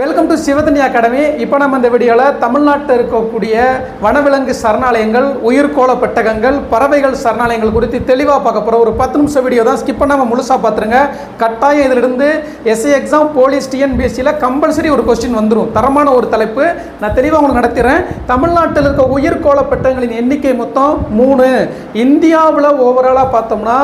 Welcome to சிவதனி academy. இப்போ நம்ம இந்த வீடியோவில் தமிழ்நாட்டில் இருக்கக்கூடிய வனவிலங்கு சரணாலயங்கள், உயிர்கோள பெட்டகங்கள், பறவைகள் சரணாலயங்கள் குறித்து தெளிவாக பார்க்க போகிறோம். ஒரு 10 நிமிஷம் வீடியோ தான், ஸ்கிப் பண்ணாமல் முழுசாக பார்த்துருங்க. கட்டாயம் இதிலிருந்து எஸ்ஐ எக்ஸாம், போலீஸ், டிஎன்பிஎஸ்சியில் கம்பல்சரி ஒரு கொஸ்டின் வந்துடும். தரமான ஒரு தலைப்பு நான் தெளிவாக உங்களுக்கு நடத்துகிறேன். தமிழ்நாட்டில் இருக்க உயிர்கோள பெட்டகங்களின் எண்ணிக்கை மொத்தம் 3. இந்தியாவில் ஓவராலாக பார்த்தோம்னா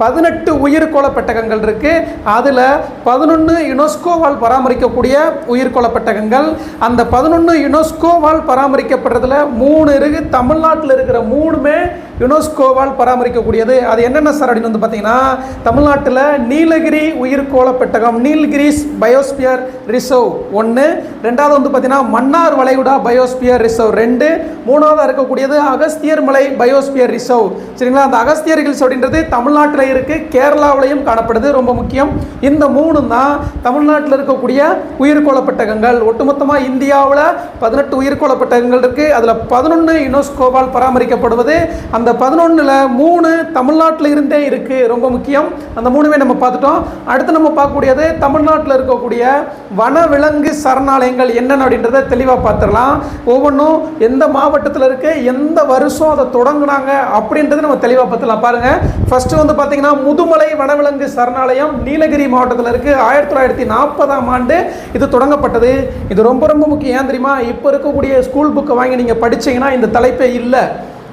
18 உயிர்கோள பெட்டகங்கள் இருக்குது. அதில் 11 யுனெஸ்கோவால் பராமரிக்கக்கூடிய உயிர்கோள பெட்டகங்கள். அந்த 11 யுனெஸ்கோவால் பராமரிக்கப்படுறதுல 3 இருக்குது. தமிழ்நாட்டில் இருக்கிற 3மே யுனெஸ்கோவால் பராமரிக்கக்கூடியது. அது என்னென்ன சார் அப்படின்னு வந்து பார்த்தீங்கன்னா, தமிழ்நாட்டில் நீலகிரி உயிர்கோள பெட்டகம், நீல்கிரிஸ் பயோஸ்பியர் ரிசர்வ் 1, ரெண்டாவது வந்து பார்த்தீங்கன்னா மன்னார் வளைகுடா பயோஸ்பியர் ரிசர்வ் 2, மூணாவதாக இருக்கக்கூடியது அகஸ்தியர் மலை பயோஸ்பியர் ரிசர்வ். சரிங்களா? அந்த அகஸ்தியர் ஹில்ஸ் அப்படின்றது தமிழ்நாட்டில் இருக்குது, கேரளாவிலையும் காணப்படுது. ரொம்ப முக்கியம். இந்த 3 தான் தமிழ்நாட்டில் இருக்கக்கூடிய உயிர்கோள பெட்டகங்கள். ஒட்டுமொத்தமாக இந்தியாவில் 18 உயிர்கோள பெட்டகங்கள் இருக்குது. அதில் 11 யுனெஸ்கோவால் பராமரிக்கப்படுவது. அந்த 11ல் 3 தமிழ்நாட்டில் இருந்தே இருக்குது. ரொம்ப முக்கியம். அந்த 3மே நம்ம பார்த்துட்டோம். அடுத்து நம்ம பார்க்கக்கூடியது தமிழ்நாட்டில் இருக்கக்கூடிய வனவிலங்கு சரணாலயங்கள் என்னென்ன அப்படின்றத தெளிவாக பார்த்துடலாம். ஒவ்வொன்றும் எந்த மாவட்டத்தில் இருக்குது, எந்த வருஷம் அதை தொடங்கினாங்க அப்படின்றது நம்ம தெளிவாக பார்த்துலாம். பாருங்கள், ஃபஸ்ட்டு வந்து பார்த்தீங்கன்னா முதுமலை வனவிலங்கு சரணாலயம் நீலகிரி மாவட்டத்தில் இருக்குது. 1940ஆம் ஆண்டு இது தொடங்கப்பட்டது. இது ரொம்ப ரொம்ப முக்கியம். ஏன் தெரியுமா? இப்போ இருக்கக்கூடிய ஸ்கூல் புக்கை வாங்கி நீங்கள் படித்தீங்கன்னா இந்த தலைப்பே இல்லை.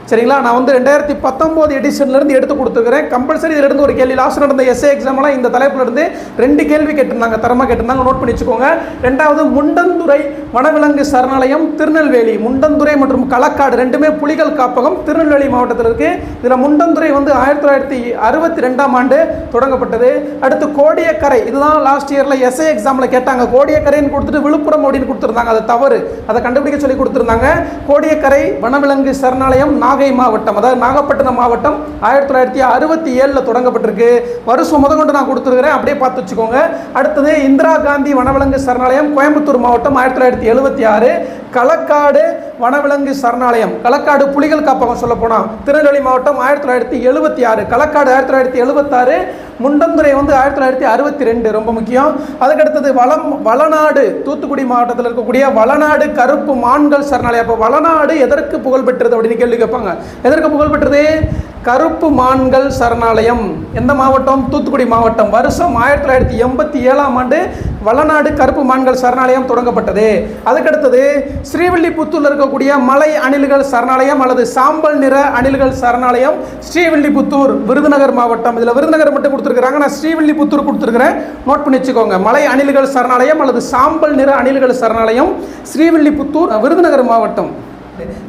சரிங்களா? நான் வந்து 2019 எடிஷன்லேருந்து எடுத்து கொடுத்துருக்கிறேன். கம்பல்சரி இதிலிருந்து ஒரு கேள்வி, லாஸ்ட் நடந்த எஸ்ஏ எக்ஸாம்லாம் இந்த தலைப்பிலிருந்து 2 கேள்வி கேட்டிருந்தாங்க, தரமாக கேட்டிருந்தாங்க. நோட் பண்ணி வச்சுக்கோங்க. ரெண்டாவது முண்டந்துறை வனவிலங்கு சரணாலயம் திருநெல்வேலி. முண்டந்துறை மற்றும் களக்காடு ரெண்டுமே புலிகள் காப்பகம் திருநெல்வேலி மாவட்டத்தில் இருக்குது. இதில் முண்டந்துறை வந்து 1962ஆம் ஆண்டு தொடங்கப்பட்டது. அடுத்து கோடியக்கரை, இதுதான் லாஸ்ட் இயரில் எஸ்ஏ எக்ஸாமில் கேட்டாங்க. கோடியக்கரைன்னு கொடுத்துட்டு விழுப்புரம் அப்படின்னு கொடுத்துருந்தாங்க. அது தவறு, அதை கண்டுபிடிக்க சொல்லி கொடுத்துருந்தாங்க. கோடியக்கரை வனவிலங்கு சரணாலயம் நாகை மாவட்டம், அதாவது நாகப்பட்டினம் மாவட்டம், 1967 தொடங்கப்பட்டிருக்கு. வருஷம் முதற்கொண்டு நான் கொடுத்துருக்கிறேன், அப்படியே பார்த்து வச்சுக்கோங்க. அடுத்தது இந்திரா காந்தி வனவிலங்கு சரணாலயம் கோயம்புத்தூர் மாவட்டம், 1976. களக்காடு வனவிலங்கு சரணாலயம், களக்காடு புலிகள் காப்பகம் சொல்ல போனால் திருநெல்வேலி மாவட்டம், 1976. களக்காடு 1976. முண்டந்துறை வந்து 1962. ரொம்ப முக்கியம். அதுக்கடுத்தது வளநாடு தூத்துக்குடி மாவட்டத்தில் இருக்கக்கூடிய வளநாடு கருப்பு மான்கள் சரணாலயம். அப்போ வளநாடு எதற்கு புகழ் பெற்றது அப்படின்னு கேள்வி கேட்பாங்க. எதற்கு புகழ் பெற்றது? கருப்பு மான்கள் சரணாலயம். எந்த மாவட்டம்? தூத்துக்குடி மாவட்டம். வருஷம் 1987ஆம் ஆண்டு வளநாடு கருப்பு மான்கள் சரணாலயம் தொடங்கப்பட்டது. அதுக்கடுத்தது ஸ்ரீவில்லிபுத்தூரில் இருக்கக்கூடிய மலை அணில்கள் சரணாலயம் அல்லது சாம்பல் நிற அணில்கள் சரணாலயம், ஸ்ரீவில்லிபுத்தூர், விருதுநகர் மாவட்டம். இதில் விருதுநகர் மட்டும் கொடுத்துருக்காங்க, நான் ஸ்ரீவில்லிபுத்தூர் கொடுத்துருக்கிறேன். நோட் பண்ணி வச்சுக்கோங்க. மலை அணில்கள் சரணாலயம் அல்லது சாம்பல் நிற அணில்கள் சரணாலயம், ஸ்ரீவில்லிபுத்தூர், விருதுநகர் மாவட்டம்.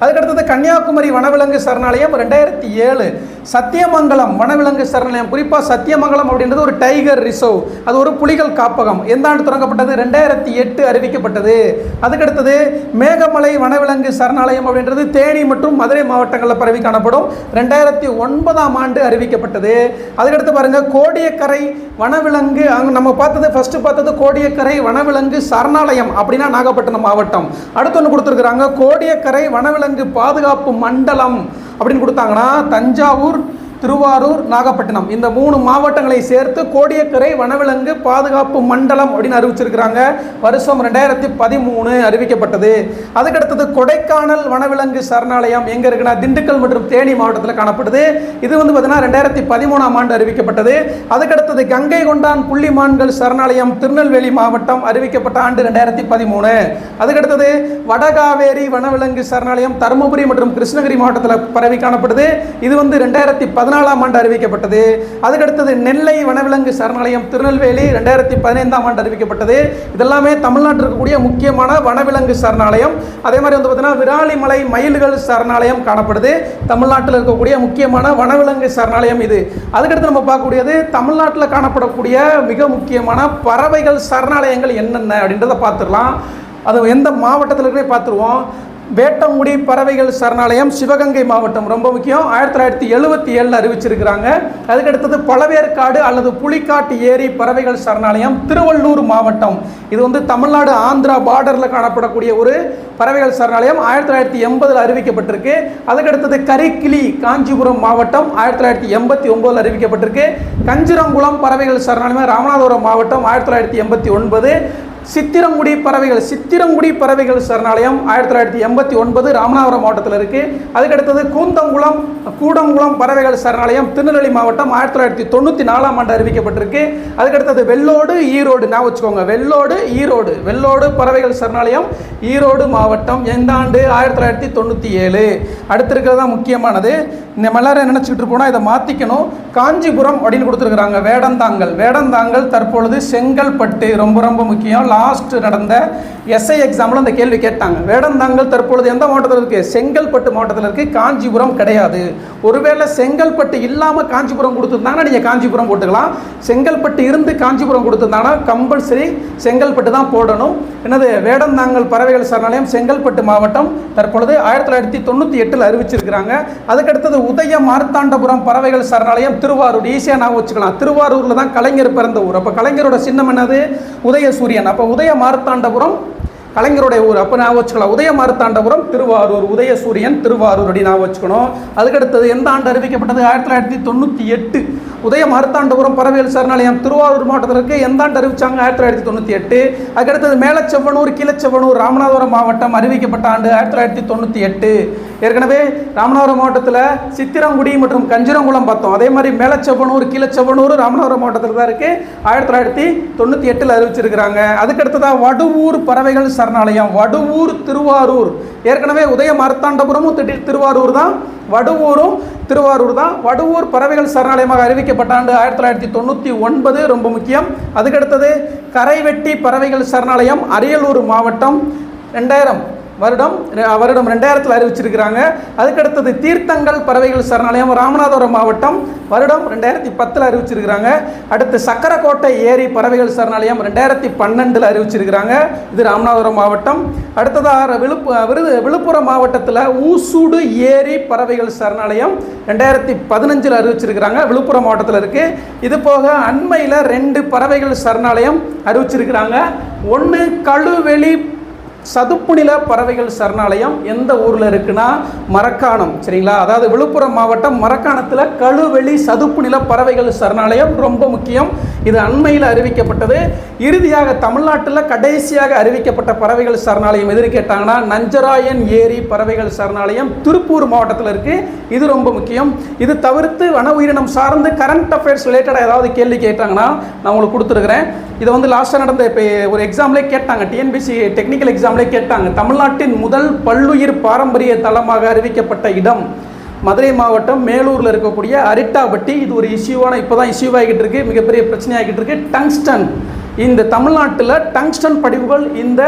அதுக்கடுத்தது கன்னியாகுமரி வனவிலங்கு சரணாலயம் 2007. சத்தியமங்கலம் வனவிலங்கு சரணாலயம், குறிப்பாக சத்தியமங்கலம் அப்படின்றது ஒரு டைகர் ரிசர்வ், அது ஒரு புலிகள் காப்பகம். எந்த ஆண்டு தொடங்கப்பட்டது? 2008 அறிவிக்கப்பட்டது. அதுக்கடுத்தது மேகமலை வனவிலங்கு சரணாலயம் அப்படின்றது தேனி மற்றும் மதுரை மாவட்டங்களில் பரவி காணப்படும். 2009ஆம் ஆண்டு அறிவிக்கப்பட்டது. அதுக்கடுத்து பாருங்க, கோடியக்கரை வனவிலங்கு, அங்கே நம்ம பார்த்தது ஃபர்ஸ்ட் பார்த்தது கோடியக்கரை வனவிலங்கு சரணாலயம் அப்படின்னா நாகப்பட்டினம் மாவட்டம். அடுத்து ஒன்று கொடுத்துருக்குறாங்க, கோடியக்கரை வனவிலங்கு பாதுகாப்பு மண்டலம் அப்படின்னு கொடுத்தாங்கன்னா தஞ்சாவூர், திருவாரூர், நாகப்பட்டினம் இந்த 3 மாவட்டங்களை சேர்த்து கோடியக்கரை வனவிலங்கு பாதுகாப்பு மண்டலம் அப்படின்னு அறிவிச்சிருக்கிறாங்க. வருஷம் 2013 அறிவிக்கப்பட்டது. அதுக்கடுத்தது கொடைக்கானல் வனவிலங்கு சரணாலயம் எங்கே இருக்குன்னா திண்டுக்கல் மற்றும் தேனி மாவட்டத்தில் காணப்படுது. இது வந்து பார்த்தீங்கன்னா 2013ஆம் ஆண்டு அறிவிக்கப்பட்டது. அதுக்கடுத்தது கங்கை கொண்டான் புள்ளிமான்கள் சரணாலயம் திருநெல்வேலி மாவட்டம், அறிவிக்கப்பட்ட ஆண்டு 2013. அதுக்கடுத்தது வடகாவேரி வனவிலங்கு சரணாலயம் தருமபுரி மற்றும் கிருஷ்ணகிரி மாவட்டத்தில் பரவி காணப்படுது. இது வந்து 2014ஆம் ஆண்டு அறிவிக்கப்பட்டது. அதுக்கடுத்தது நெல்லை வனவிலங்கு சரணாலயம் திருநெல்வேலி 2015ஆம் ஆண்டு அறிவிக்கப்பட்டது. இதெல்லாமே தமிழ்நாட்டில் இருக்கக்கூடிய முக்கியமான வனவிலங்கு சரணாலயம். அதே மாதிரி வந்து பார்த்தீங்கன்னா விராலிமலை மயில்கள் சரணாலயம் காணப்படுது. தமிழ்நாட்டில் இருக்கக்கூடிய முக்கியமான வனவிலங்கு சரணாலயம் இது. அதுக்கடுத்து நம்ம பார்க்கக்கூடியது தமிழ்நாட்டில் காணப்படக்கூடிய மிக முக்கியமான பறவைகள் சரணாலயங்கள் என்னென்ன அப்படின்றத பார்த்துடலாம். அது எந்த மாவட்டத்தில் இருக்கிறே பார்த்துருவோம். வேட்டங்குடி பறவைகள் சரணாலயம் சிவகங்கை மாவட்டம், ரொம்ப முக்கியம். 1977 அறிவிச்சிருக்கிறாங்க. அதுக்கடுத்தது பழவேற்காடு அல்லது புலிக்காட்டு ஏரி பறவைகள் சரணாலயம் திருவள்ளூர் மாவட்டம். இது வந்து தமிழ்நாடு ஆந்திரா பார்டரில் காணப்படக்கூடிய ஒரு பறவைகள் சரணாலயம், 1980 அறிவிக்கப்பட்டிருக்கு. அதுக்கடுத்தது கரிக்கிளி காஞ்சிபுரம் மாவட்டம், 1989 அறிவிக்கப்பட்டிருக்கு. கஞ்சிரங்குளம் பறவைகள் சரணாலயம் ராமநாதபுரம் மாவட்டம், 1989. சித்திரங்குடி பறவைகள் சரணாலயம் 1989 ராமநாதபுரம் மாவட்டத்தில் இருக்கு. அதுக்கடுத்தது கூடங்குளம் பறவைகள் சரணாலயம் திருநெல்வேலி மாவட்டம் 1994ஆம் ஆண்டு அறிவிக்கப்பட்டிருக்கு. அதுக்கடுத்தது வெள்ளோடு ஈரோடு, நான் வச்சுக்கோங்க, வெள்ளோடு பறவைகள் சரணாலயம் ஈரோடு மாவட்டம் எந்த ஆண்டு? 1997. அடுத்து இருக்கிறது தான் முக்கியமானது. நம்ம எல்லாரும் நினைச்சுக்கிட்டு இருக்கோம்னா இதை மாற்றிக்கணும். காஞ்சிபுரம் அப்படின்னு கொடுத்துருக்குறாங்க. வேடந்தாங்கல் தற்பொழுது செங்கல்பட்டு. ரொம்ப ரொம்ப முக்கியம். லாஸ்ட் நடந்த எஸ்ஐ எக்ஸாம்பிள் அந்த கேள்வி கேட்டாங்க. வேடந்தாங்கல் தற்பொழுது எந்த மாவட்டத்தில் இருக்குது? செங்கல்பட்டு மாவட்டத்தில் இருக்குது. காஞ்சிபுரம் கிடையாது. ஒருவேளை செங்கல்பட்டு இல்லாமல் காஞ்சிபுரம் கொடுத்துருந்தாங்கன்னா நீங்கள் காஞ்சிபுரம் போட்டுக்கலாம். செங்கல்பட்டு இருந்து காஞ்சிபுரம் கொடுத்துருந்தாங்கன்னா கம்பல்சரி செங்கல்பட்டு தான் போடணும். என்னது? வேடந்தாங்கல் பறவைகள் சரணாலயம் செங்கல்பட்டு மாவட்டம் தற்பொழுது 1998 அறிவிச்சிருக்கிறாங்க. அதுக்கடுத்தது உதய மார்த்தாண்டபுரம் பறவைகள் சரணாலயம் திருவாரூர். ஈஸியாக நான் வச்சுக்கலாம். திருவாரூரில் தான் கலைஞர் பிறந்த ஊர். அப்போ கலைஞரோட சின்னம் என்னது? உதயசூரியன். அப்போ உதய மார்த்தாண்டபுரம் கலைஞருடைய ஊர். அப்போ நான் வச்சுக்கலாம். உதய மார்த்தாண்டபுரம் திருவாரூர், உதயசூரியன் திருவாரூர் அப்படி நான் வச்சுக்கணும். அதுக்கடுத்தது எந்த ஆண்டு அறிவிக்கப்பட்டது? 1998. உதய மார்த்தாண்டபுரம் பறவைகள் சரணாலயம் திருவாரூர் மாவட்டத்தில் இருக்கு. எந்த ஆண்டு அறிவிச்சாங்க? 1998. அதுக்கடுத்தது மேலச்செவ்வனூர் கீழச்செவ்வனூர் ராமநாதபுரம் மாவட்டம் அறிவிக்கப்பட்ட ஆண்டு 1998. ஏற்கனவே ராமநாதபுரம் மாவட்டத்தில் சித்திரங்குடி மற்றும் கஞ்சிரங்குளம் பார்த்தோம். அதே மாதிரி மேலச்செவ்வனூர் கீழச்செவ்வனூர் ராமநாதபுரம் மாவட்டத்தில் தான் இருக்கு. 1998 அறிவிச்சிருக்கிறாங்க. அதுக்கடுத்ததான் வடுவூர் பறவைகள் சரணாலயம், வடுவூர் திருவாரூர். ஏற்கனவே உதய மார்த்தாண்டபுரமும் திருவாரூர் தான், வடுவூரும் திருவாரூர் தான். வடுவூர் பறவைகள் சரணாலயமாக அறிவிக்கப்பட்ட ஆண்டு 1999. ரொம்ப முக்கியம். அதுக்கடுத்தது கரைவெட்டி பறவைகள் சரணாலயம் அரியலூர் மாவட்டம் 2000 வருடம் 2000 அறிவிச்சிருக்கிறாங்க. அதுக்கடுத்தது தீர்த்தங்கள் பறவைகள் சரணாலயம் ராமநாதபுரம் மாவட்டம் வருடம் 2010 அறிவிச்சிருக்கிறாங்க. அடுத்து சக்கரக்கோட்டை ஏரி பறவைகள் சரணாலயம் 2012 அறிவிச்சிருக்கிறாங்க. இது ராமநாதபுரம் மாவட்டம். அடுத்ததாக விழுப்புரம் மாவட்டத்தில் ஊசூடு ஏரி பறவைகள் சரணாலயம் 2015 அறிவிச்சிருக்கிறாங்க. விழுப்புரம் மாவட்டத்தில் இருக்கு. இது போக அண்மையில் 2 பறவைகள் சரணாலயம் அறிவிச்சிருக்கிறாங்க. ஒன்று கழுவெளி சதுப்புநில பறவைகள் சரணாலயம் எந்த ஊரில் இருக்குன்னா மரக்காணம். சரிங்களா? அதாவது விழுப்புரம் மாவட்டம் மரக்காணத்தில் கழுவெளி சதுப்புநில பறவைகள் சரணாலயம் ரொம்ப முக்கியம். இது அண்மையில் அறிவிக்கப்பட்டது. இறுதியாக தமிழ்நாட்டில் கடைசியாக அறிவிக்கப்பட்ட பறவைகள் சரணாலயம் எதிர்த்து கேட்டாங்கன்னா நஞ்சராயன் ஏரி பறவைகள் சரணாலயம் திருப்பூர் மாவட்டத்தில் இருக்கு. இது ரொம்ப முக்கியம். இது தவிர்த்து வன உயிரினம் சார்ந்து கரண்ட் அஃபேர்ஸ் ரிலேட்டடாக ஏதாவது கேள்வி கேட்டாங்கன்னா நான் உங்களுக்கு கொடுத்துருக்கிறேன். இதை வந்து லாஸ்ட்டாக நடந்த இப்போ ஒரு எக்ஸாம்லேயே கேட்டாங்க. டிஎன்பிசி டெக்னிக்கல் எக்ஸாம்லேயே கேட்டாங்க. தமிழ்நாட்டின் முதல் பல்லுயிர் பாரம்பரிய தளமாக அறிவிக்கப்பட்ட இடம் மதுரை மாவட்டம் மேலூரில் இருக்கக்கூடிய அரிட்டாபட்டி. இது ஒரு இஷ்யூவான இப்போ தான் இஷ்யூ ஆகிட்டு இருக்கு, மிகப்பெரிய பிரச்சனை ஆகிட்டு இருக்கு. டங்ஸ்டன். இந்த தமிழ்நாட்டில் டங்ஸ்டன் படிவுகள் இந்த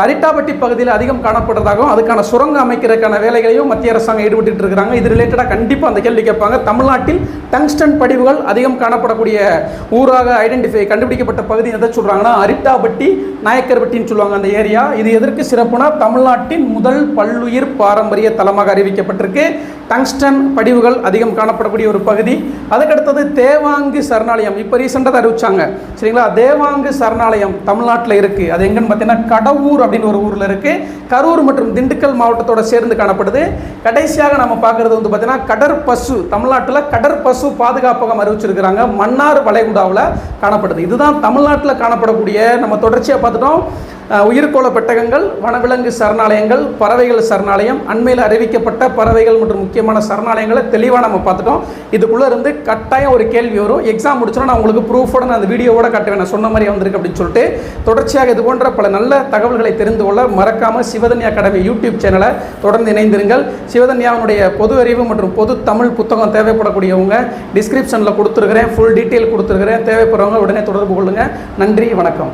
அரிட்டாபட்டி பகுதியில் அதிகம் காணப்படுறதாகவும் அதுக்கான சுரங்கம் அமைக்கிறதுக்கான வேலைகளையும் மத்திய அரசாங்கம் ஈடுபட்டு இருக்கிறாங்க. இது ரிலேட்டடாக கண்டிப்பாக அந்த கேள்வி கேட்பாங்க. தமிழ்நாட்டில் டங்ஸ்டன் படிவுகள் அதிகம் காணப்படக்கூடிய ஊராக கண்டுபிடிக்கப்பட்ட பகுதி எதை சொல்கிறாங்கன்னா அரிட்டாபட்டி நாயக்கர்பட்டின்னு சொல்லுவாங்க அந்த ஏரியா. இது எதற்கு சிறப்புனா தமிழ்நாட்டின் முதல் பல்லுயிர் பாரம்பரிய தலமாக அறிவிக்கப்பட்டிருக்கு. டங்ஸ்டன் படிவுகள் அதிகம் காணப்படக்கூடிய ஒரு பகுதி. அதுக்கடுத்தது தேவாங்கு சரணாலயம். இப்போ ரீசெண்டாக அறிவிச்சாங்க. சரிங்களா? தேவாங்கு சரணாலயம் தமிழ்நாட்டில் இருக்குது. அது எங்கன்னு பார்த்தீங்கன்னா கடவுர் அப்படின்னு ஒரு ஊரில் இருக்குது. கரூர் மற்றும் திண்டுக்கல் மாவட்டத்தோட சேர்ந்து காணப்படுது. கடைசியாக நம்ம பார்க்குறது வந்து பார்த்தீங்கன்னா கடற்பசு. தமிழ்நாட்டில் கடற்பசு பாதுகாப்பகம் அறிவிச்சிருக்கிறாங்க. மன்னார் வளைகுடாவில் காணப்படுது. இதுதான் தமிழ்நாட்டில் காணப்படக்கூடிய, நம்ம தொடர்ச்சியாக பார்த்துட்டோம், உயிர்கோள பெட்டகங்கள், வனவிலங்கு சரணாலயங்கள், பறவைகள் சரணாலயம், அண்மையில் அறிவிக்கப்பட்ட பறவைகள் மற்றும் முக்கியமான சரணாலயங்களை தெளிவாக நம்ம பார்த்துட்டோம். இதுக்குள்ளே இருந்து கட்டாயம் ஒரு கேள்வி வரும். எக்ஸாம் முடிச்சோன்னா நான் உங்களுக்கு ப்ரூஃபோட நான் அந்த வீடியோவோட காட்டுவேன், நான் சொன்ன மாதிரி வந்திருக்கு அப்படின்னு சொல்லிட்டு. தொடர்ச்சியாக இது போன்ற பல நல்ல தகவல்களை தெரிந்து கொள்ள மறக்காமல் சிவதன்யா அகாடமி யூடியூப் சேனலை தொடர்ந்து இணைந்திருங்கள். சிவதன்யாவுடைய பொது அறிவு மற்றும் பொது தமிழ் புத்தகம் தேவைப்படக்கூடியவங்க டிஸ்கிரிப்ஷனில் கொடுத்துருக்கிறேன், ஃபுல் டீட்டெயில் கொடுத்துருக்கிறேன். தேவைப்படுறவங்க உடனே தொடர்பு கொள்ளுங்கள். நன்றி, வணக்கம்.